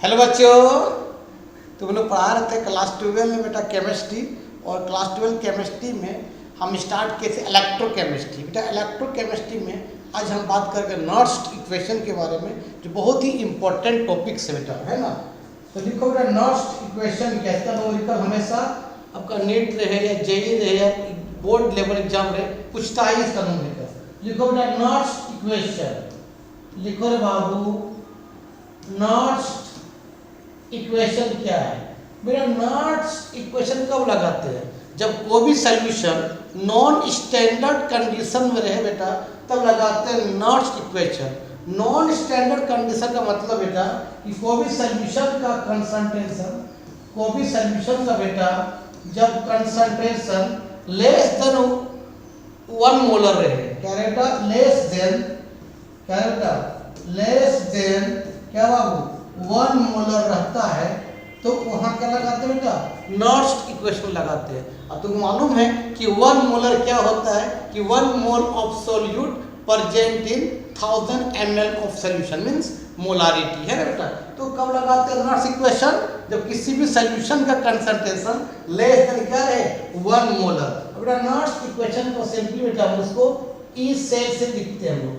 Hello बच्चों, तुम लोग पढ़ा रहे थे क्लास 12 में बेटा केमिस्ट्री। और क्लास 12 केमिस्ट्री में हम स्टार्ट किए थे इलेक्ट्रोकेमिस्ट्री। बेटा इलेक्ट्रोकेमिस्ट्री में आज हम बात करेंगे नॉर्स्ट इक्वेशन के बारे में, जो बहुत ही इंपॉर्टेंट टॉपिक है बेटा, है ना। तो लिखो बेटा नॉर्स्ट इक्वेशन क्या है। न्यूमेरिकल हमेशा आपका नीट रहे या जेई रहे या बोर्ड लेवल एग्जाम रहे, पूछता ही इसका न्यूमेरिकल। लिखो बेटा नॉर्स्ट इक्वेशन, लिखो रे बाबू नॉर्स्ट इक्वेशन क्या है। बेटा नॉर्स्ट इक्वेशन कब लगाते हैं? जब कोई भी सॉल्यूशन नॉन स्टैंडर्ड कंडीशन में रहे बेटा, तब लगाते हैं नॉर्स्ट इक्वेशन। नॉन स्टैंडर्ड कंडीशन का मतलब बेटा कि कोई भी सॉल्यूशन का कंसंट्रेशन, कोई भी सॉल्यूशन का बेटा जब कंसंट्रेशन लेस देन 1 मोलर रहे, क्या बेटा लेस देन, क्या बेटा लेस देन क्या बाबू 1 मोलर रहता है, तो वहां क्या लगाते हैं बेटा नॉर्स्ट इक्वेशन लगाते हैं। अब तुमको मालूम है कि 1 मोलर क्या होता है कि 1 mole of solute present in 1000 ml of solution means molarity, है ना बेटा। तो कब लगाते हैं नॉर्स्ट इक्वेशन? जब किसी भी सॉल्यूशन का कंसंट्रेशन लेस देन क्या है 1 मोलर। बेटा नॉर्स्ट इक्वेशन को सिंपली बेटा हम उसको ई सेल से लिखते हैं हम लोग,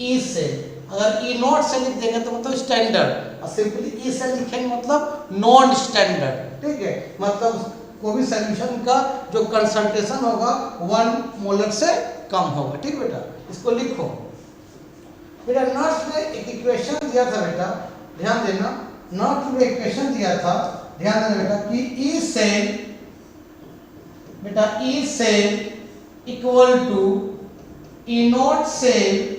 ई सेल। अगर ई नॉट से लिख देंगे तो मतलब स्टैंडर्ड, और सिंपली ई से लिखेंगे मतलब नॉन स्टैंडर्ड, ठीक है। मतलब कोई भी सॉल्यूशन का जो कंसंट्रेशन होगा 1 मोलर से कम होगा, ठीक बेटा। इसको लिखो बेटा। नॉट में एक इक्वेशन दिया था बेटा, ध्यान देना। नॉट में इक्वेशन दिया था, ध्यान देना बेटा कि ई सेल बेटा E cell equal to E not cell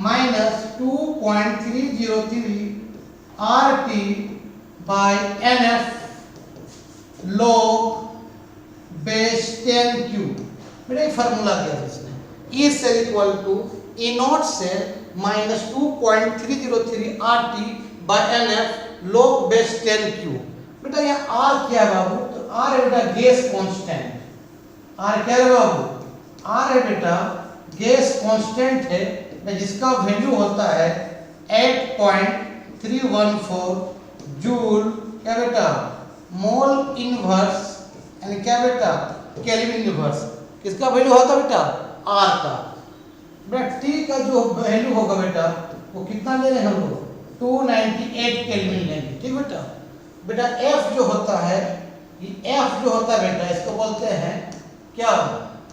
minus 2.303 RT by NF log base 10 cube. बेटा एक फार्मूला दिया था इसने, E cell equal to E not cell minus 2.303 RT by NF log base 10 cube. बेटा यहाँ R क्या है बाबू? तो R है बेटा गैस कांस्टेंट। R क्या है बाबू? R है बेटा गैस कांस्टेंट है, जिसका वैल्यू होता है 8.314 जूल, क्या बेटा मोल इनवर्स, यानी क्या बेटा केल्विन इनवर्स। किसका वैल्यू होता है बेटा? आर का। बेटा टी का जो वैल्यू होगा बेटा वो कितना ले रहे हैं हम लोग? 298 केल्विन लेंगे, ठीक बेटा। बेटा एफ जो होता है, ये एफ जो होता है बेटा इसको बोलते हैं क्या?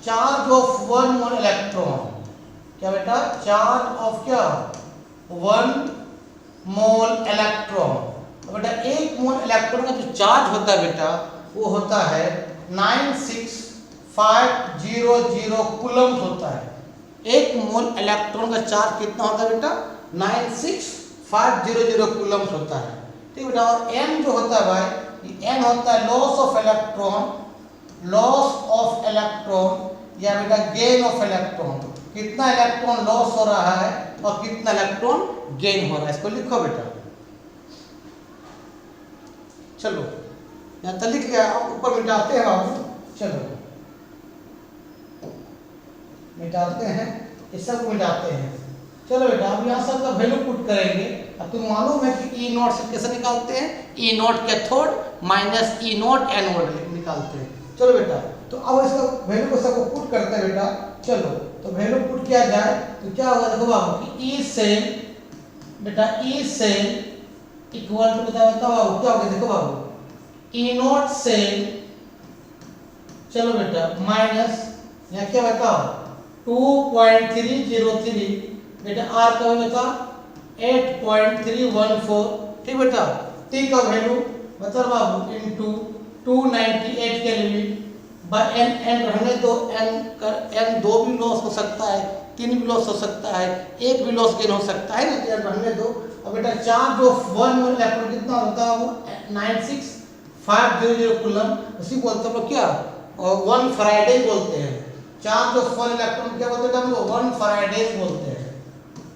Charge of 1 mole electron. क्या बेटा? चार्ज ऑफ क्या 1 मोल इलेक्ट्रॉन। तो बेटा 1 मोल इलेक्ट्रॉन का जो चार्ज होता है बेटा वो होता है 96500 कूलम्ब होता है। 1 मोल इलेक्ट्रॉन का चार्ज कितना होता है बेटा? 96500 कूलम्ब होता है, ठीक बेटा। और n जो होता है भाई, n होता है loss of electron, loss of electron या बेटा गेन ऑफ इलेक्ट्रॉन। कितना इलेक्ट्रॉन लॉस हो रहा है और कितना इलेक्ट्रॉन गेन हो रहा है, इसको लिखो बेटा। चलो यहाँ तक लिख लिया, अब ऊपर मिटाते हैं बाबू। चलो मिटाते हैं, इस सब को मिटाते हैं। चलो बेटा अब यहाँ सब का वैल्यू पुट करेंगे। अब तुम मालूम है कि ई नॉट से कैसे निकालते हैं? E naught cathode minus E naught anode निकालते हैं। चलो बेटा तो अब इसका वैल्यू को सबको पुट करते हैं बेटा। चलो तो वैल्यू पुट किया जाए तो क्या होगा देखो बाबू कि ई सेल बेटा ई सेल इक्वल टू बताओ बाबू क्या होगा? देखो बाबू ई नॉट सेल, चलो बेटा माइनस यहाँ क्या बताओ 2.303 बेटा आर का वैल्यू था 8.314, ठीक बेटा। टी का वैल्यू बता बाबू into 298 kelvin by n. N रहने दो, एन 2 भी लॉस हो सकता है, 3 भी लॉस हो सकता है, 1 भी लॉस गेन हो सकता है ना, एन रहने दो। अब बेटा चार्ज ऑफ 1 मोल इलेक्ट्रॉन कितना होता है? वो 96500 कूलम्ब। उसी बोलते हैं क्या 1 फैराडे बोलते हैं। चार्ज ऑफ 1 इलेक्ट्रॉन क्या बोलते हैं हम लोग? 1 फैराडे बोलते हैं।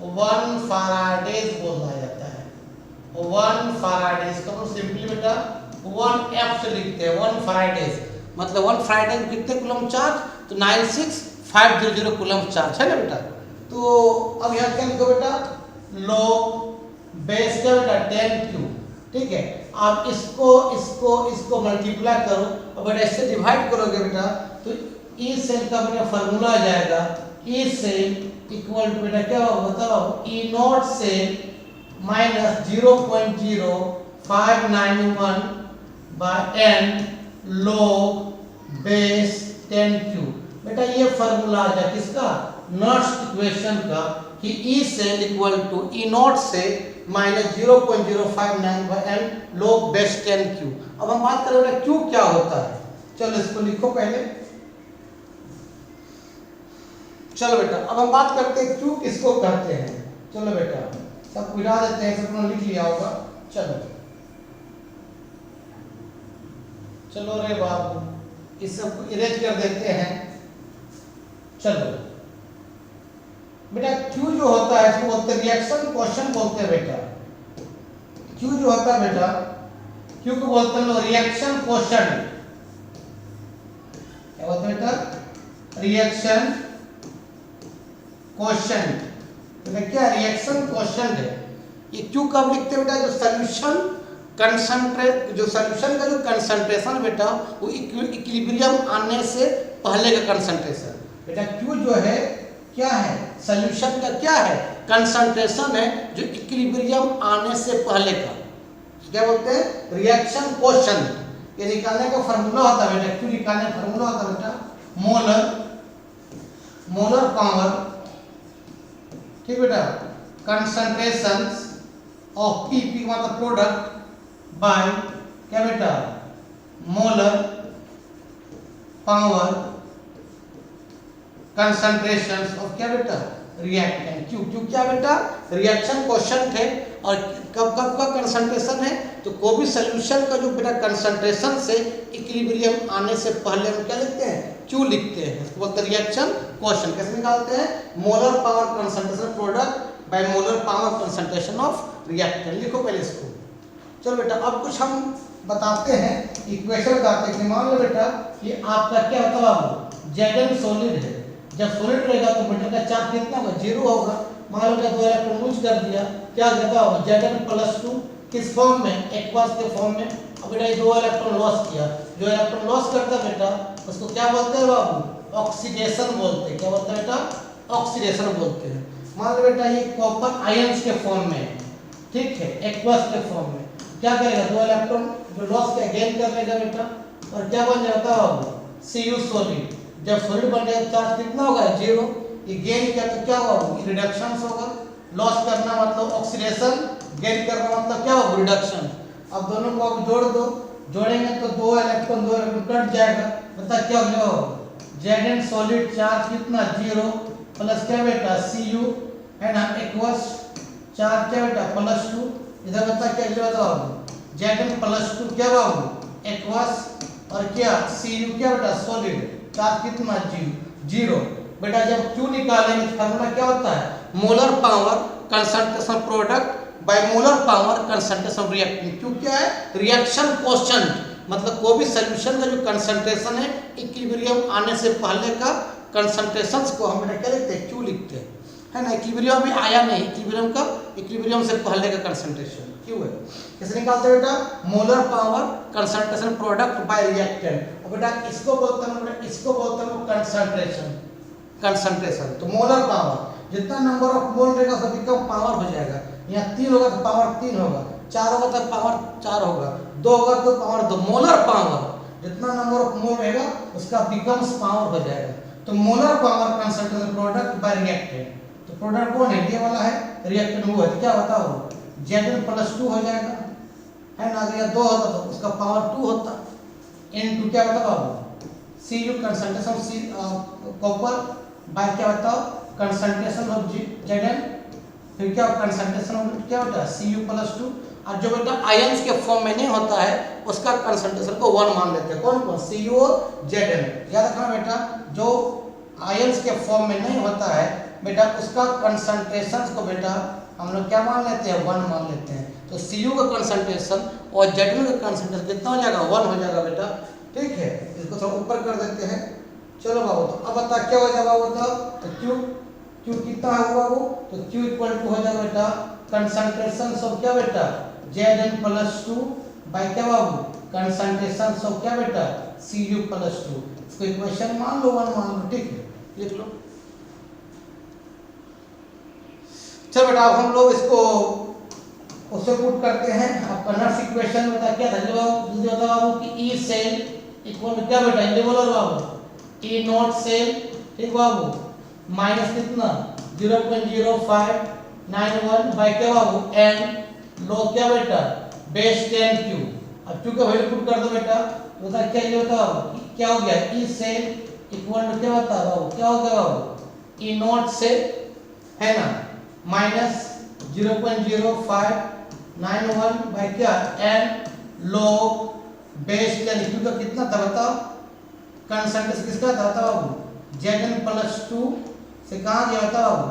1 फैराडे बोला जाता है, 1 फैराडे को सिंपली बेटा 1f से लिखते हैं। 1 फैराडे मतलब 1 फैराडे में कितने कूलम्ब चार्ज? तो 96500 कूलम्ब चार्ज, है ना बेटा। तो अब यहाँ क्या लिखो बेटा? लॉग बेस क्या बेटा 10 क्यूब। ठीक है। आप इसको इसको इसको मल्टीप्लाई करो और बेटा इससे डिवाइड करोगे बेटा तो ई सेल का बेटा फार्मूला आ जाएगा, ई सेल इक्वल टू बेटा क्या होगा बताओ, E not cell minus 0.0591 by n log base 10 cube. बेटा ये फार्मूला आ जाए किसका, नॉट्स इक्वेशन का, कि E cell equal to E not से minus 0.059 by n log base 10 cube. अब हम बात करें बेटा क्यू क्या होता है, चलो इसको लिखो पहले। चलो बेटा अब हम बात करते हैं क्यू किसको कहते हैं। चलो बेटा सब मिटा देते हैं, सब लिख लिया होगा। चलो चलो रे बाबू इस सब को इरेज कर देते हैं। चलो बेटा क्यू जो होता है इसको बोलते हैं रिएक्शन क्वेश्चन बोलते हैं बेटा। क्यू जो होता है बेटा, क्यू को बोलते हैं लोग रिएक्शन क्वेश्चन। क्या बोलते हैं बेटा, रिएक्शन क्वेश्चन। तो क्या रिएक्शन क्वेश्चन है ये। क्यू कब लिखते हैं बेटा, जो सॉल्यूशन कंसंट्रेट, जो सॉल्यूशन का जो कंसंट्रेशन बेटा वो इक्विलिब्रियम आने से पहले का कंसंट्रेशन। बेटा क्यू जो है क्या है, सॉल्यूशन का क्या है, कंसंट्रेशन है जो इक्विलिब्रियम आने से पहले का। क्या बोलते हैं, रिएक्शन क्वेश्चन। ये निकालने का फार्मूला होता है बेटा, क्यू निकालने का फार्मूला होता है बेटा मोलर पावर, ठीक बेटा, कंसंट्रेशन ऑफ पी मतलब प्रोडक्ट बाय क्या बेटा, मोलर पावर कंसंट्रेशन ऑफ क्या बेटा, रिएक्टेंट। क्यू क्या बेटा, रिएक्शन क्वेश्चन थे। और कब कब का कंसंट्रेशन है, तो कोई भी सॉल्यूशन का जो बेटा कंसंट्रेशन से इक्विलिब्रियम आने से पहले हम क्या लिखते हैं, क्यू लिखते हैं। इसको बोलते हैं रिएक्शन क्वेश्चन। कैसे निकालते हैं, molar power concentration product by molar power concentration of reactant. लिखो पहले इसको। चलो बेटा अब कुछ हम बताते हैं, इक्वेशन बताते हैं। मान लो बेटा ये आपका क्या होता है, जेडन सॉलिड है। जब सॉलिड रहेगा तो मेटल का चार्ज कितना होगा, 0 होगा। मान लो क्या 2 इलेक्ट्रॉन लूज कर दिया, क्या कहता होगा Zn+2 किस फॉर्म में, एक्वस के फॉर्म में। अब बेटा ये 2 इलेक्ट्रॉन लॉस किया, जो इलेक्ट्रॉन लॉस करता है बेटा उसको क्या बोलते हैं बाबू, ऑक्सीडेशन बोलते हैं। क्या बोलते हैं बेटा, ऑक्सीडेशन बोलते हैं। मान लो बेटा ये कॉपर आयंस के फॉर्म में, ठीक है, एक्वस के फॉर्म में क्या करेगा, 2 इलेक्ट्रॉन जो लॉस किया गेन कर लेगा बेटा, और क्या बन जाता है बाबू, Cu सॉलिड। जब सॉलिड बन जाएगा चार्ज कितना होगा, 0। ये गेन किया तो क्या होगा, रिडक्शन होगा। लॉस करना मतलब ऑक्सीडेशन, गेन करना मतलब क्या होगा, रिडक्शन। अब दोनों को आप जोड़ दो, जोड़ेंगे तो 2 इलेक्ट्रॉन कट जाएगा। बता क्या हो जाएगा, Zn सॉलिड चार्ज कितना 0 प्लस क्या बेटा Cu है ना, एक्वस चार्ज क्या बेटा +2। इधर बता क्या होगा, Zn+2 क्या बाबू, एक्वस, और क्या Cu क्या बेटा सॉलिड, चार्ज कितना 0। बेटा जब Q निकालेंगे फार्मूला क्या होता है, molar power concentration product by molar power concentration reactant. क्यों क्या है, रिएक्शन क्वेश्चन मतलब कोई भी सॉल्यूशन का जो कंसंट्रेशन है इक्विलिब्रियम आने से पहले का कंसंट्रेशंस को हम बेटा क्या लिखते हैं, Q लिखते हैं, है ना। इक्विलिब्रियम में आया नहीं, इक्विलिब्रियम से पहले का कंसंट्रेशन Q है। कैसे निकालते हैं बेटा, molar power concentration product bye reactant. अब बेटा इसको बोलते हैं कंसंट्रेशन। तो मोलर पावर जितना नंबर ऑफ मोल रहेगा सब बिकम पावर हो जाएगा। यहाँ 3 होगा तो पावर 3 होगा, 4 होगा तो पावर 4 होगा, 2 होगा तो पावर 2। मोलर पावर जितना नंबर ऑफ मोल रहेगा उसका बिकम्स पावर हो जाएगा। तो molar power concentration product bye reactant. तो प्रोडक्ट कौन है, ये वाला है, रिएक्टेंट वो है। तो क्या बताओ, Zn+2 हो जाएगा, है ना। अगर 2 होता तो उसका पावर 2 होता। N2 क्या बताओ बाबू, Cu कंसंट्रेशन कॉपर बाय क्या बताओ, कंसंट्रेशन ऑफ Zn, फिर क्या कंसंट्रेशन ऑफ क्या होता है Cu+2। और जो बेटा आयंस के फॉर्म में नहीं होता है उसका कंसंट्रेशन को 1 मान लेते हैं। कौन कौन, Cu और Zn। याद रखना बेटा, जो आयंस के फॉर्म में नहीं होता है बेटा उसका कंसंट्रेशन को बेटा हम लोग क्या मान लेते हैं, 1 मान लेते हैं। तो Cu का कंसंट्रेशन और Zn का कंसंट्रेशन कितना हो जाएगा, 1 हो जाएगा बेटा, ठीक है। इसको थोड़ा ऊपर कर देते हैं। चलो बाबू तो अब बता क्या हो जाएगा बाबू, तो Q कितना होगा वो, तो Q इक्वल टू हो जाएगा बेटा कंसंट्रेशन ऑफ क्या बेटा Zn+2 बाय क्या बाबू कंसंट्रेशन ऑफ क्या बेटा Cu+2। इसको इक्वेशन मान लो 1 मान लो, ठीक है, लिख लो। चलो बेटा अब हम लोग इसको उससे पुट करते हैं। आपका नर्स इक्वेशन बता क्या था जल्दी बताओ बाबू कि ई सेल इक्वल टू क्या बेटा इंडिविजुअल बाबू ई नॉट सेल, ठीक बाबू, माइनस कितना 0.0591 बाय क्या बाबू एन लॉग क्या बेटा बेस 10 क्यू। अब क्यू का वैल्यू पुट कर दो बेटा, बता क्या ये बताओ क्या हो गया ई सेल इक्वल टू क्या बता बाबू क्या हो गया बाबू ई नॉट सेल है ना माइनस 0.0591 बाय क्या एन लॉग बेस 10 क्यू का कितना था बताओ, कंसंट्रेशन किसका था बताओ बाबू Zn+2 से कहां गया बताओ बाबू,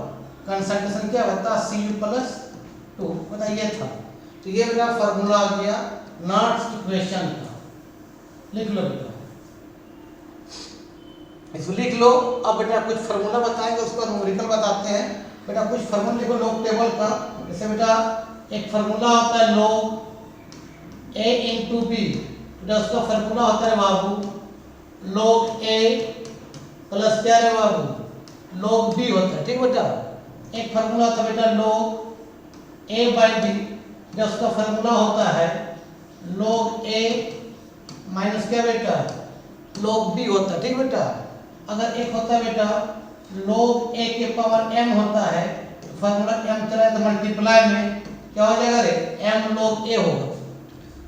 कंसंट्रेशन क्या बता Cu+2 बता ये था। तो ये मेरा फार्मूला आ गया नॉट्स इक्वेशन का, लिख लो बेटा इसको लिख लो। अब बेटा कुछ फार्मूला बताएंगे उसका न्यूमेरिकल बताते हैं। बेटा कुछ फार्मूला लिखो लॉग टेबल का। जैसे बेटा एक फार्मूला होता है log a into b, बेटा उसका फार्मूला होता है बाबू log a प्लस क्या है बाबू log b होता है, ठीक बेटा। एक फार्मूला होता है बेटा log a by b, बेटा उसका फार्मूला होता है log a माइनस क्या बेटा log b होता है, ठीक बेटा। अगर एक होता है बेटा log a के पावर m होता है, फार्मूला m चला है तो मल्टीप्लाई में क्या हो जाएगा रे m log a होगा।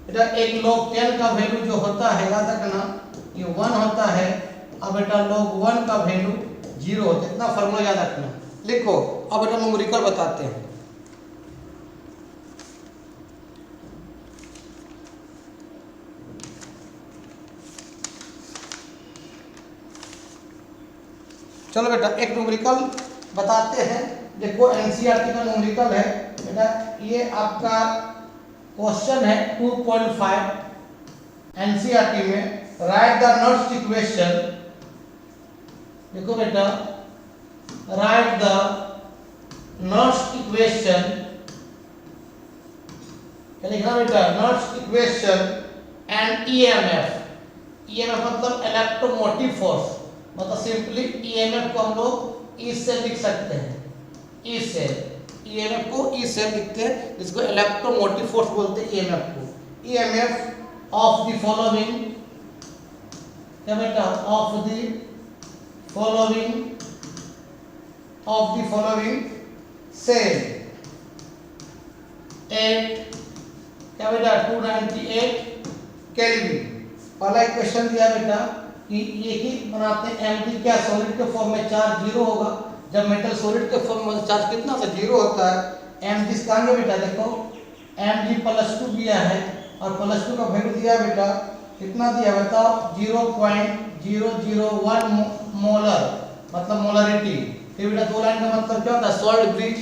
बेटा एक log 10 का वैल्यू जो होता है याद रखना ये 1 होता है, अब बेटा log 1 का वैल्यू 0 होता है। इतना फार्मूला याद रखना, लिखो। अब बेटा न्यूमेरिकल बताते हैं। चलो बेटा एक न्यूमेरिकल बताते हैं। देखो एनसीईआरटी का न्यूमेरिकल है बेटा, ये आपका क्वेश्चन है 2.5 एनसीईआरटी में। राइट द नॉट्स इक्वेशन, देखो बेटा राइट द नॉट्स इक्वेशन, क्या लिखना बेटा नॉट्स इक्वेशन एंड ईएमएफ। ईएमएफ मतलब इलेक्ट्रोमोटिव फोर्स, मतलब सिंपली ईएमएफ को हम लोग ई से लिख सकते हैं, ई से ईएमएफ को ई से लिखते हैं जिसको इलेक्ट्रोमोटिव फोर्स बोलते हैं ईएमएफ को। ईएमएफ ऑफ द फॉलोइंग क्या बेटा ऑफ द फॉलोइंग सेल 8 क्या बेटा 298 केल्विन। पहला क्वेश्चन दिया बेटा कि ये ही बनाते हैं mg क्या सॉलिड के फॉर्म में चार्ज 0 होगा, जब मेटल सॉलिड के फॉर्म में चार्ज कितना सा 0 होता है। mg कहां बेटा देखो mg+2 दिया है और +2 का वैल्यू दिया बेटा कितना दिया बताओ 0.001 मोलर मतलब मोलरिटी। फिर बेटा दो लाइन का मतलब क्या होता है सॉल्ट ब्रिज।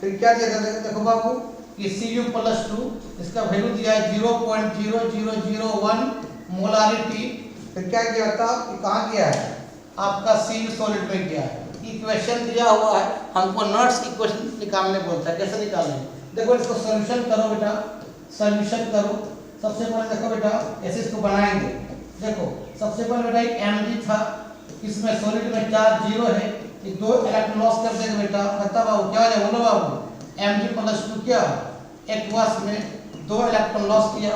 फिर क्या दिया था देखो बाबू कि Cu+2 इसका वैल्यू दिया है 0.0001 मोलरिटी। फिर क्या किया था कि कहाँ गया है आपका Cu सॉलिड में गया है। इक्वेशन दिया हुआ है, हमको नॉट्स इक्वेशन निकालने बोलता है। कैसे निकालने देखो इसको सॉल्यूशन करो बेटा, सॉल्यूशन करो। सबसे पहले देखो बेटा ऐसे इसको बनाएंगे। देखो सबसे पहले बेटा एक mg था, इसमें सॉलिड में चार्ज 0 है, ये 2 इलेक्ट्रॉन लॉस कर देंगे बेटा। बता बाबू क्या हो जाएगा बोलो बाबू mg+2 क्या एक्वस में 2 इलेक्ट्रॉन लॉस किया।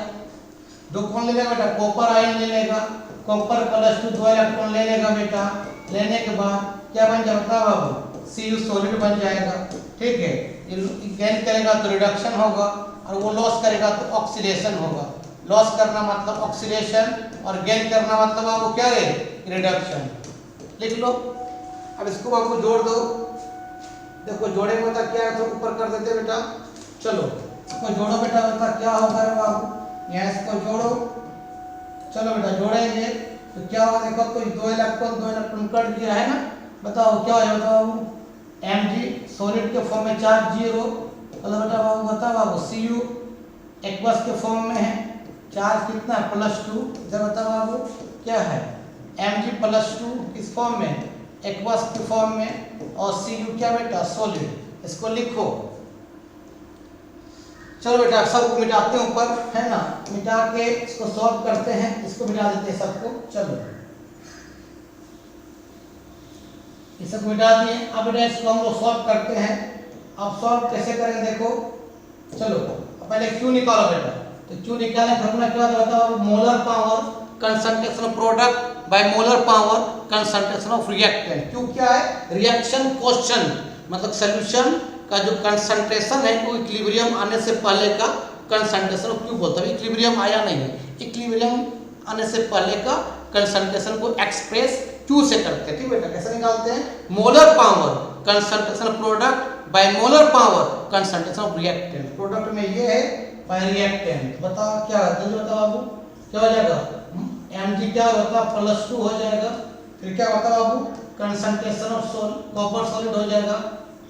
दो कौन ले लेगा बेटा कॉपर आयन ले लेगा, कॉपर+2 2 इलेक्ट्रॉन ले लेगा बेटा। लेने के बाद क्या बन जाएगा बाबू Cu सॉलिड बन जाएगा, ठीक है। गेन करेगा तो रिडक्शन होगा और वो लॉस करेगा तो ऑक्सीडेशन होगा। लॉस करना मतलब ऑक्सीडेशन और गेन करना मतलब बाबू क्या है रिडक्शन। लिख लो। अब इसको बाबू जोड़ दो। देखो जोड़ेंगे बता क्या है तो ऊपर कर देते बेटा। चलो इसको जोड़ो बेटा, बता क्या होगा बाबू यहाँ इसको जोड़ो। चलो बेटा जोड़ेंगे तो क्या होगा देखो तो 2 इलेक्ट्रॉन कट दिया है ना। बताओ क्या है बताओ mg सॉलिड के फॉर्म में चार्ज 0 मतलब बेटा बाबू बता बाबू Cu एक्वस के फॉर्म में है, चार्ज कितना है +2। इधर बता बाबू क्या है mg+2 किस फॉर्म में एक्वस के फॉर्म में और Cu क्या बेटा सॉलिड। इसको लिखो चलो बेटा सबको मिटाते हैं ऊपर, है ना, मिटा के इसको सॉल्व करते हैं, इसको मिटा देते हैं सबको। चलो ये सब मिटा दिए। अब बेटा इसको हम लोग सॉल्व करते हैं। अब सॉल्व कैसे करेंगे देखो, चलो पहले क्यू निकालो बेटा। तो क्यू निकालने का फॉर्मूला क्या होता है, molar power concentration of product by molar power concentration of reactant. Q क्या है, रिएक्शन कोएफिशिएंट, मतलब सॉल्यूशन का जो कंसंट्रेशन है वो इक्विलिब्रियम आने से पहले का कंसंट्रेशन क्यू बोलते हैं। इक्विलिब्रियम आया नहीं है, इक्विलिब्रियम आने से पहले का कंसंट्रेशन को एक्सप्रेस क्यू से करते हैं। ठीक बेटा, कैसे निकालते हैं, molar power concentration product by molar power concentration of reactant. Product में ये है, बाय रिएक्टेंट बताओ क्या है, जल्दी बताओ बाबू क्या हो जाएगा, mg क्या होता है +2 हो जाएगा। फिर क्या होता है बाबू, कंसंट्रेशन ऑफ कॉपर सॉलिड हो जाएगा,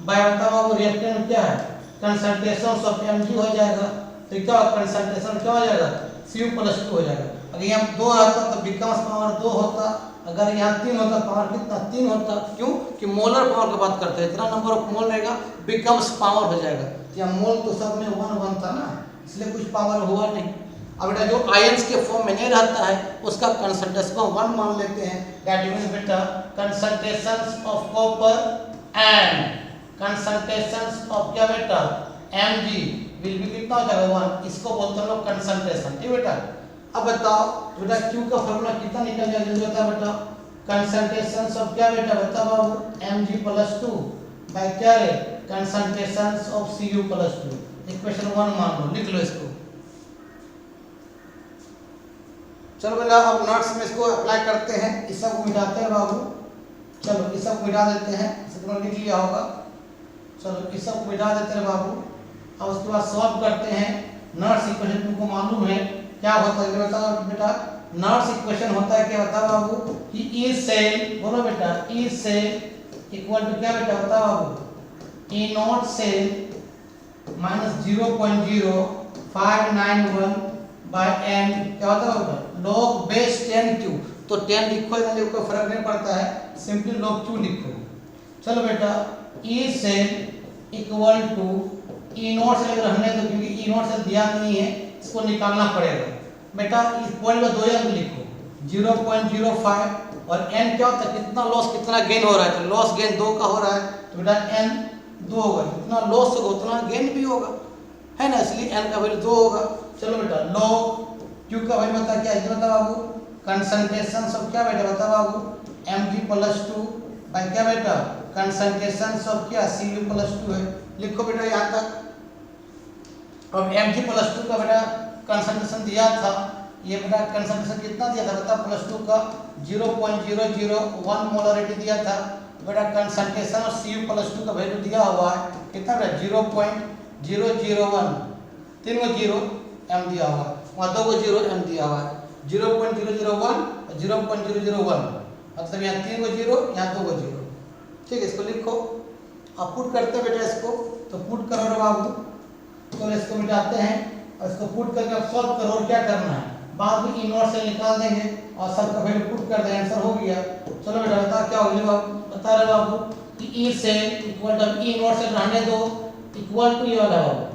बाय होता बाबू रिएक्टेंट क्या है, कंसंट्रेशन ऑफ mg हो जाएगा। तो क्या कंसंट्रेशन क्या हो जाएगा, Cu+2 हो जाएगा। अगर यहाँ 2 आता तो बिकम्स पावर 2 होता, अगर यहाँ 3 होता पावर कितना 3 होता। क्यों कि मोलर पावर की बात करते हैं, इतना नंबर ऑफ मोल रहेगा बिकम्स पावर हो जाएगा। यहाँ मोल तो सब में 1 था ना, इसलिए कुछ पावर हुआ नहीं। अब बेटा जो आयंस के फॉर्म में नहीं रहता है उसका कंसंट्रेशन को 1 मान लेते हैं। दैट मींस बेटा concentrations of copper and concentrations of क्या बेटा Mg विल बी कितना हो जाएगा 1, इसको बोलते हैं लोग कंसंट्रेशन। ठीक बेटा, अब बताओ बेटा Q का फार्मूला कितना निकल जाएगा, जल्दी बता बेटा। कंसंट्रेशंस ऑफ क्या बेटा बता बाबू, Mg+2 बाय क्या रे, कंसंट्रेशंस ऑफ Cu+2। इक्वेशन 1 मान लो, लिख लो इसको। चलो बेटा अब नोट्स में इसको अप्लाई करते हैं, इस सब को मिटाते हैं बाबू। चलो इस सब को मिटा देते हैं, इसे तुमने लिख लिया होगा। चलो इस सब को मिटा देते हैं बाबू। अब उसके बाद सॉल्व करते हैं। नॉट्स इक्वेशन तुमको मालूम है क्या होता है, बताओ बेटा। नॉट्स इक्वेशन होता है क्या, बताओ बाबू कि ई सेल, बोलो बेटा ई सेल इक्वल टू क्या बेटा बताओ बाबू, E not cell minus 0.0591 by n क्या होता है log बेस 10q। तो 10 लिखो या लिखो कोई फर्क नहीं पड़ता है, सिंपली log q लिखो। चलो बेटा e cell equal to E not से अगर हमने तो क्योंकि ई नॉट से दिया नहीं है इसको निकालना पड़ेगा बेटा। इस पॉइंट में 2 अंक लिखो 0.05 और n क्या होता है, कितना लॉस कितना गेन हो रहा है, तो लॉस गेन 2 का हो रहा है तो बेटा n 2 होगा, जितना लॉस होगा उतना गेन भी होगा, है ना, इसलिए n का वैल्यू 2 होगा। चलो बेटा log q का वैल्यू बता क्या है, बता बाबू कंसंट्रेशन ऑफ क्या बेटा बता बाबू Mg+2 बाय क्या बेटा कंसंट्रेशन ऑफ क्या Cu+2 है। लिखो बेटा यहाँ तक। अब Mg+2 का बेटा कंसंट्रेशन दिया था, ये बेटा कंसंट्रेशन कितना दिया था बता, +2 का 0.001 मोलरिटी दिया था बेटा। कंसंट्रेशन और Cu+2 का वैल्यू दिया हुआ है कितना बेटा 0.001, 3 को 0 m दिया हुआ है, वहाँ 2 को 0 m दिया हुआ है, 0.001 और 0.001 मतलब यहाँ 3 को 0 यहाँ 2 को 0। ठीक है, इसको लिखो। अब पुट करते बेटा इसको, तो पुट करो बाबू। तो इसको मिटाते हैं और इसको पुट करके अब सॉल्व करो। और क्या करना है, बाद में इनवर्स से निकाल देंगे और सब का वैल्यू पुट कर देंगे, आंसर हो गया। चलो बेटा बता क्या हो गया, बता रहे बाबू कि ई से इक्वल टू ई इनवर्स से रहने दो इक्वल टू ये वाला बाबू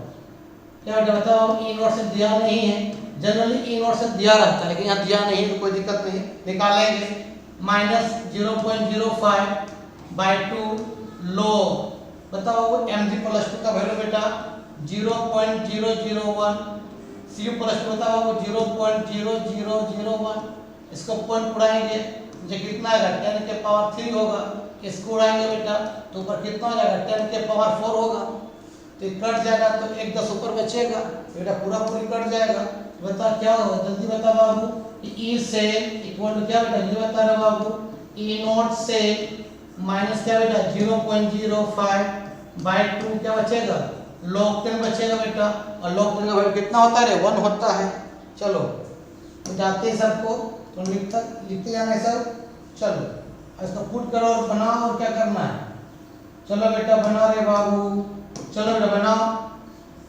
क्या बेटा बताओ, ई इनवर्स से दिया नहीं है, जनरली ई इनवर्स से दिया रहता है लेकिन यहाँ दिया नहीं तो कोई दिक्कत नहीं, निकालेंगे -0.05/2 log बताओ Mg+2 का वैल्यू बेटा 0.001, Cu+2 बताओ 0.0001। इसको पॉइंट उड़ाएंगे जो कितना आएगा 10 के पावर 3 होगा, इसको उड़ाएंगे बेटा तो ऊपर कितना हो जाएगा 10 के पावर 4 होगा, तो कट जाएगा तो 1 10 ऊपर बचेगा बेटा, पूरा पूरी कट जाएगा। बता क्या होगा जल्दी बता बाबू, ई से इक्वल टू क्या बेटा ये बता रहा बाबू, ई नॉट से माइनस क्या बेटा 0.05/2 क्या बचेगा log 10 बचेगा बेटा, और log 10 का वैल्यू कितना होता है 1 होता है। चलो तो जाते हैं सबको, तो लिखते जाना सब। चलो इसको पुट करो और बनाओ, और क्या करना है, चलो बेटा बना रहे बाबू, चलो बेटा बनाओ।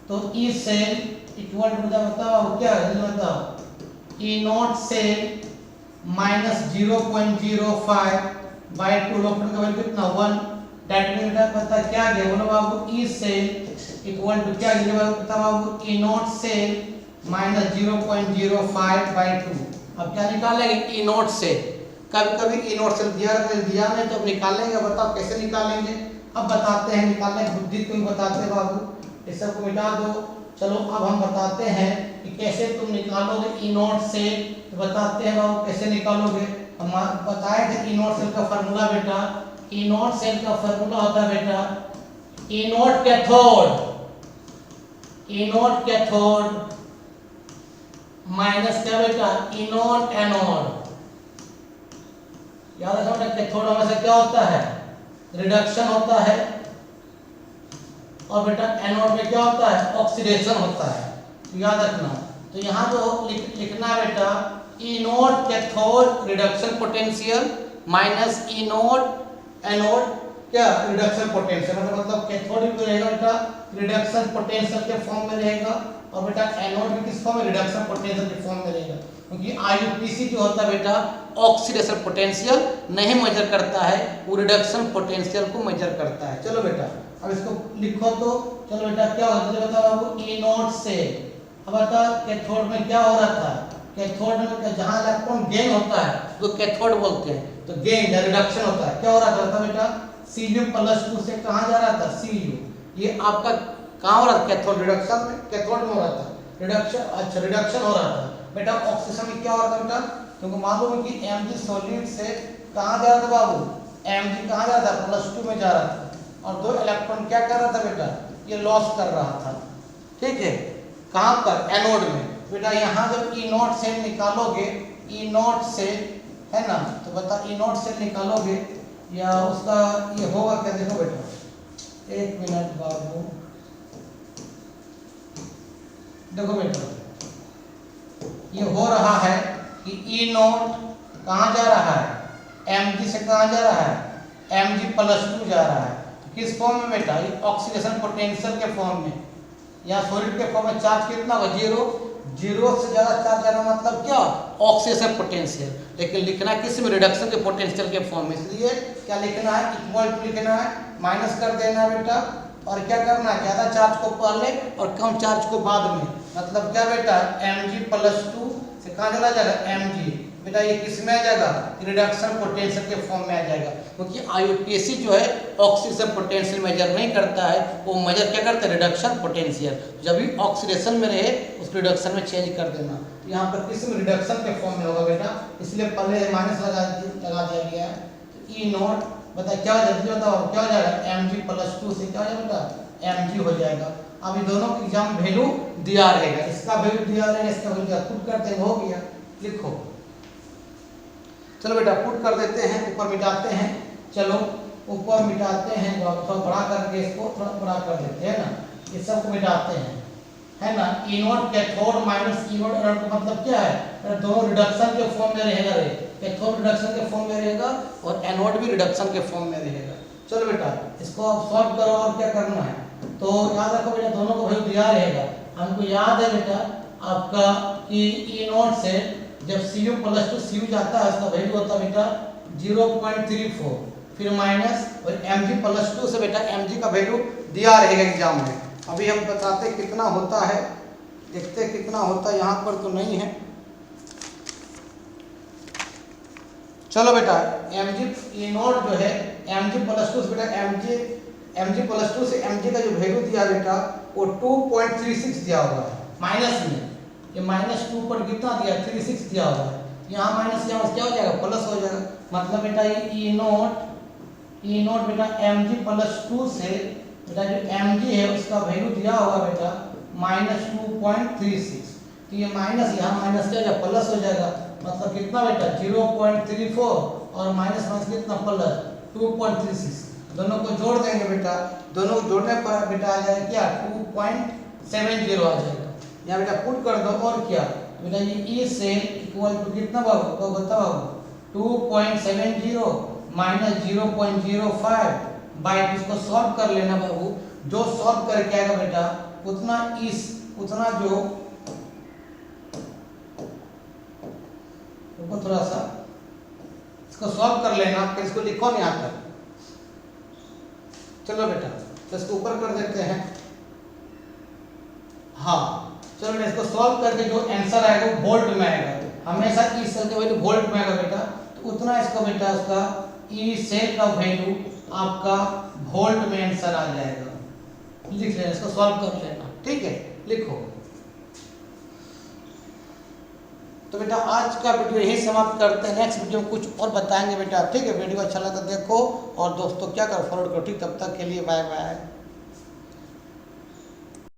तो ई से इक्वल टू बताओ क्या है जल्दी बताओ, ई नॉट से -0.05/2 log 10 का वैल्यू कितना 1, दैट मींस पता क्या गया बोलो बाबू, ई से इक्वल टू क्या बताओ ई नॉट सेल माइनस 0.05/2। अब क्या निकालेंगे ई नॉट सेल, कभी कभी ई नॉट सेल दिया नहीं तो अब निकालेंगे, बताओ कैसे निकालेंगे। अब बताते हैं, निकालने बुद्धि तुम बताते बाबू, इस सब को मिटा दो। चलो अब हम बताते हैं कि कैसे तुम निकालोगे ई नॉट सेल, तो बताते हैं बाबू कैसे निकालोगे। हम बताए थे ई नॉट सेल का फार्मूला बेटा, ई नॉट सेल का फार्मूला होता है बेटा E naught cathode, E naught cathode minus क्या बेटा ई नॉट एनोड। याद रखना बेटा कैथोड में से क्या होता है रिडक्शन होता है, और बेटा एनोड में क्या होता है ऑक्सीडेशन होता है, तो याद रखना। तो यहाँ जो लिखना है बेटा E naught cathode reduction potential minus E naught anode क्या रिडक्शन पोटेंशियल, मतलब कैथोड भी रहेगा बेटा रिडक्शन पोटेंशियल के फॉर्म में रहेगा, और बेटा एनोड भी किस फॉर्म में रिडक्शन पोटेंशियल के फॉर्म में रहेगा, क्योंकि आईयूपीसी जो होता है बेटा ऑक्सीडेशन पोटेंशियल नहीं मेजर करता है, वो रिडक्शन पोटेंशियल को मेजर करता है। चलो बेटा अब इसको लिखो, तो चलो बेटा क्या होता है बताओ आपको ई नॉट से। अब बता कैथोड में क्या हो रहा था, कैथोड में जहां इलेक्ट्रॉन गेन होता है तो कैथोड बोलते हैं, तो गेन या रिडक्शन होता है। क्या हो रहा था बेटा Cu+2 से कहां जा रहा था Cu, ये आपका कहां हो रहा था कैथोड रिडक्शन में, कैथोड में हो रहा था रिडक्शन, अच्छा रिडक्शन हो रहा था बेटा। ऑक्सीडेशन में क्या हो रहा था बेटा, तुमको मालूम है कि Mg सॉलिड से कहां जा रहा था बाबू, Mg कहां जा रहा था +2 में जा रहा था, और 2 इलेक्ट्रॉन क्या कर रहा था बेटा ये लॉस कर रहा था, ठीक है। कहां पर एनोड में बेटा, यहां जब ई नॉट सेल निकालोगे, ई नॉट सेल है ना, तो बता ई नॉट सेल निकालोगे या उसका ये होगा क्या, देखो बेटा एक मिनट बाबू, देखो बेटा ये हो रहा है कि ई नॉट कहां जा रहा है Mg से कहां जा रहा है Mg+2 जा रहा है, किस फॉर्म में बेटा ये ऑक्सीडेशन पोटेंशियल के फॉर्म में, या सॉलिड के फॉर्म में चार्ज कितना होगा 0, 0 से ज्यादा चार्ज जाना मतलब क्या ऑक्सीडेशन पोटेंशियल, लेकिन लिखना किस में रिडक्शन के पोटेंशियल के फॉर्म में, इसलिए क्या लिखना है इक्वल टू लिखना है, माइनस कर देना है बेटा, और क्या करना है ज्यादा चार्ज को पहले और कम चार्ज को बाद में, मतलब क्या बेटा Mg+2 से कहां चला जाएगा Mg बेटा, ये किस में आ जाएगा रिडक्शन पोटेंशियल के फॉर्म में आ जाएगा, क्योंकि आईयूपीएसी जो है ऑक्सीडेशन पोटेंशियल मेजर नहीं करता है, वो मेजर क्या करता है रिडक्शन पोटेंशियल, जब भी ऑक्सीडेशन में रहे उसको रिडक्शन में चेंज कर देना। तो यहाँ पर किस में रिडक्शन के फॉर्म में होगा बेटा, इसलिए पहले माइनस लगा दिया गया है। तो ई नॉट बता क्या हो जाएगा, बताओ क्या हो जाएगा Mg+2 से क्या हो जाएगा बेटा Mg हो जाएगा। अब ये दोनों की एग्जाम वैल्यू दिया रहेगा, इसका वैल्यू दिया रहेगा, इसका वैल्यू दिया, पुट करते हो गया, लिखो। चलो बेटा पुट कर देते हैं, ऊपर मिटाते हैं, चलो ऊपर मिटाते हैं, थोड़ा बड़ा करके इसको थोड़ा बड़ा कर देते हैं ना, ये सब को मिटाते हैं है ना। E naught cathode minus E naught anode का मतलब क्या है, दोनों रिडक्शन के फॉर्म में रहेगा रे, कैथोड रिडक्शन के फॉर्म में रहेगा और एनोड भी रिडक्शन के फॉर्म में रहेगा। चलो बेटा इसको आप सॉल्व करो, और क्या करना है, तो याद रखो बेटा दोनों को वैल्यू दिया रहेगा। हमको याद है बेटा आपका कि ई नॉट से जब Cu+2 Cu जाता है उसका वैल्यू होता है बेटा 0.34, फिर माइनस और Mg+2 से बेटा Mg का वैल्यू दिया रहेगा एग्जाम में। अभी हम बताते कितना होता है, देखते कितना होता है, यहाँ पर तो नहीं है। चलो बेटा Mg ई नॉट जो है Mg+2 से बेटा Mg+2 से Mg का जो वैल्यू दिया बेटा वो 2.36 दिया हुआ है माइनस में, ये -2 पर कितना दिया 36 दिया हुआ है, यहाँ माइनस यहाँ क्या हो जाएगा प्लस हो जाएगा, मतलब बेटा ये ई नॉट बेटा Mg+2 से बेटा जो Mg है उसका वैल्यू दिया हुआ बेटा -2.36, तो ये माइनस यहाँ माइनस क्या हो जाएगा प्लस हो जाएगा, मतलब कितना बेटा 0.34 और माइनस माइनस कितना प्लस 2.36, दोनों को जोड़ देंगे बेटा, दोनों को जोड़ने पर बेटा आ जाएगा क्या 2.70 आ जाएगा। यहाँ बेटा पुट कर दो, और क्या बेटा ये ई सेल इक्वल टू कितना बाबू तो बताओ 2.70 माइनस 0.05 बाई, इसको सॉल्व कर लेना बाबू, जो सॉल्व करके आएगा बेटा उतना जो थोड़ा सा इसको सॉल्व कर लेना, फिर इसको लिखो नहीं आता। चलो बेटा तो इसको ऊपर कर देते हैं, हाँ चलो बेटा इसको सॉल्व करके जो आंसर आएगा वो वोल्ट में आएगा। तो हमेशा ई सेल का वैल्यू वोल्ट में आएगा बेटा, तो उतना इसका बेटा उसका ई सेल का वैल्यू आपका वोल्ट में आंसर आ जाएगा। लिख लेना, इसको सॉल्व कर लेना, ठीक है, लिखो। तो बेटा आज का वीडियो यही समाप्त करते हैं, नेक्स्ट वीडियो में कुछ और बताएंगे बेटा, ठीक है। वीडियो अच्छा लगा देखो और दोस्तों क्या करो, फॉरवर्ड करो, ठीक। तब तक के लिए बाय बाय।